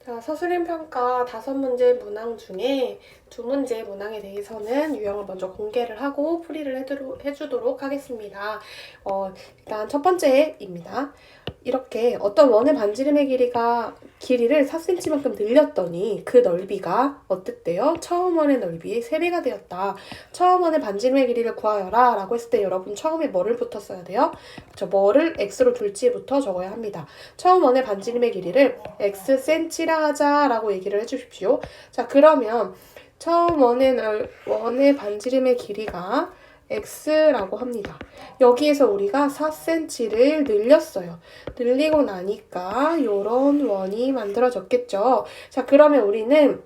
자, 서술형 평가 5문제 문항 중에 2문제 문항에 대해서는 유형을 먼저 공개를 하고 풀이를 해주도록 하겠습니다. 일단 첫 번째입니다. 이렇게 어떤 원의 반지름의 길이를 4cm만큼 늘렸더니 그 넓이가 어땠대요? 처음 원의 넓이의 3배가 되었다. 처음 원의 반지름의 길이를 구하여라 라고 했을 때 여러분 처음에 뭐를 붙었어야 돼요? 뭐를 x로 둘지부터 적어야 합니다. 처음 원의 반지름의 길이를 xcm라 하자라고 얘기를 해주십시오. 자, 그러면 처음 원의 반지름의 길이가 x라고 합니다. 여기에서 우리가 4cm를 늘렸어요. 늘리고 나니까 이런 원이 만들어졌겠죠. 자, 그러면 우리는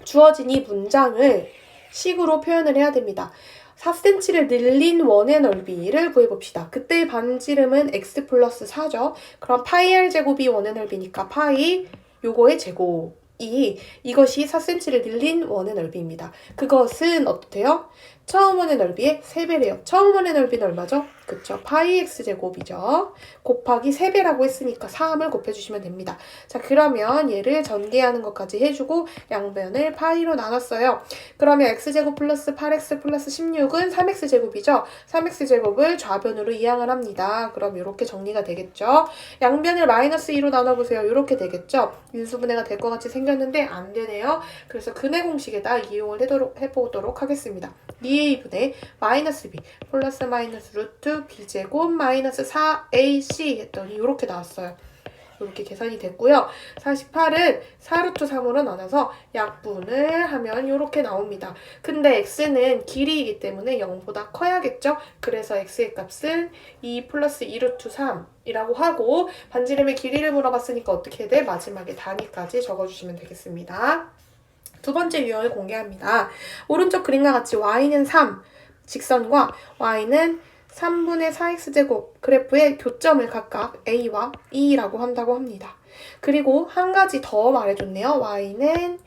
주어진 이 문장을 식으로 표현을 해야 됩니다. 4cm를 늘린 원의 넓이를 구해봅시다. 그때의 반지름은 x 플러스 4죠. 그럼 파이 r 제곱이 원의 넓이니까 파이 요거의 제곱이 이것이 4cm를 늘린 원의 넓이입니다. 그것은 어때요? 처음 원의 넓이의 3배래요. 처음 원의 넓이는 얼마죠? 그쵸? 파이 x제곱이죠. 곱하기 3배라고 했으니까 3을 곱해주시면 됩니다. 자, 그러면 얘를 전개하는 것까지 해주고 양변을 파이로 나눴어요. 그러면 x제곱 플러스 8x 플러스 16은 3x제곱이죠. 3x제곱을 좌변으로 이항을 합니다. 그럼 이렇게 정리가 되겠죠. 양변을 마이너스 2로 나눠보세요. 이렇게 되겠죠. 인수분해가 될 것 같이 생겼는데 안 되네요. 그래서 근해 공식에다 이용을 해보도록 하겠습니다. 2a분의 마이너스 b 플러스 마이너스 루트 b제곱 마이너스 4ac 했더니 이렇게 나왔어요. 이렇게 계산이 됐고요. 48은 4루트 3으로 나눠서 약분을 하면 이렇게 나옵니다. 근데 x는 길이이기 때문에 0보다 커야겠죠? 그래서 x의 값은 2 플러스 2루트 3이라고 하고 반지름의 길이를 물어봤으니까 어떻게 돼? 마지막에 단위까지 적어주시면 되겠습니다. 두 번째 유형을 공개합니다. 오른쪽 그림과 같이 y는 3, 직선과 y는 3분의 4x제곱 그래프의 교점을 각각 a와 e라고 한다고 합니다. 그리고 한 가지 더 말해줬네요. y는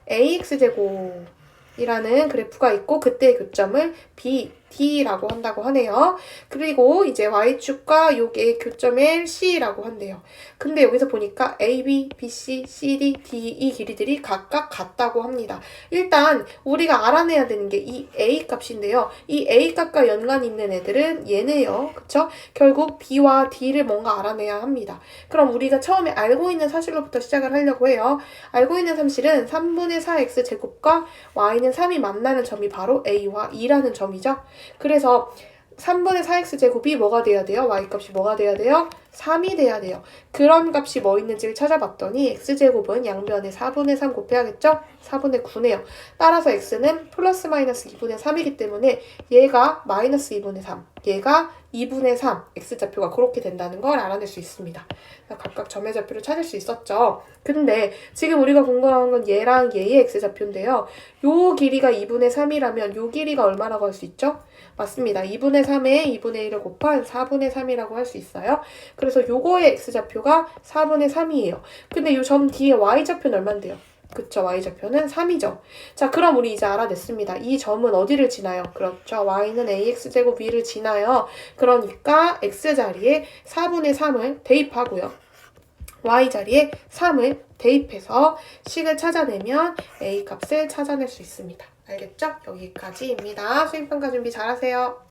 ax제곱이라는 그래프가 있고 그때의 교점을 b, d라고 한다고 하네요. 그리고 이제 y축과 요게 교점을 c라고 한대요. 근데 여기서 보니까 AB, BC, CD, DE 길이들이 각각 같다고 합니다. 일단 우리가 알아내야 되는 게 이 A 값인데요. 이 A 값과 연관이 있는 애들은 얘네요. 그쵸? 결국 B와 D를 뭔가 알아내야 합니다. 그럼 우리가 처음에 알고 있는 사실로부터 시작을 하려고 해요. 알고 있는 사실은 3분의 4x 제곱과 y는 3이 만나는 점이 바로 A와 E라는 점이죠. 그래서 3분의 4x 제곱이 뭐가 돼야 돼요? y값이 뭐가 돼야 돼요? 3이 돼야 돼요. 그런 값이 뭐 있는지를 찾아봤더니 x제곱은 양변에 4분의 3 곱해야겠죠? 4분의 9네요. 따라서 x는 플러스 마이너스 2분의 3이기 때문에 얘가 마이너스 2분의 3, 얘가 2분의 3, x좌표가 그렇게 된다는 걸 알아낼 수 있습니다. 각각 점의 좌표를 찾을 수 있었죠. 근데 지금 우리가 궁금한 건 얘랑 얘의 x좌표인데요. 요 길이가 2분의 3이라면 요 길이가 얼마라고 할 수 있죠? 맞습니다. 2분의 3에 2분의 1을 곱한 4분의 3이라고 할 수 있어요. 그래서 요거의 x좌표가 4분의 3이에요. 근데 요 점 뒤에 y좌표는 얼만데요? 그쵸, y좌표는 3이죠. 자, 그럼 우리 이제 알아냈습니다. 이 점은 어디를 지나요? 그렇죠, y는 ax제곱 위를 지나요. 그러니까 x자리에 4분의 3을 대입하고요. y자리에 3을 대입해서 식을 찾아내면 a 값을 찾아낼 수 있습니다. 알겠죠? 여기까지입니다. 수행평가 준비 잘하세요.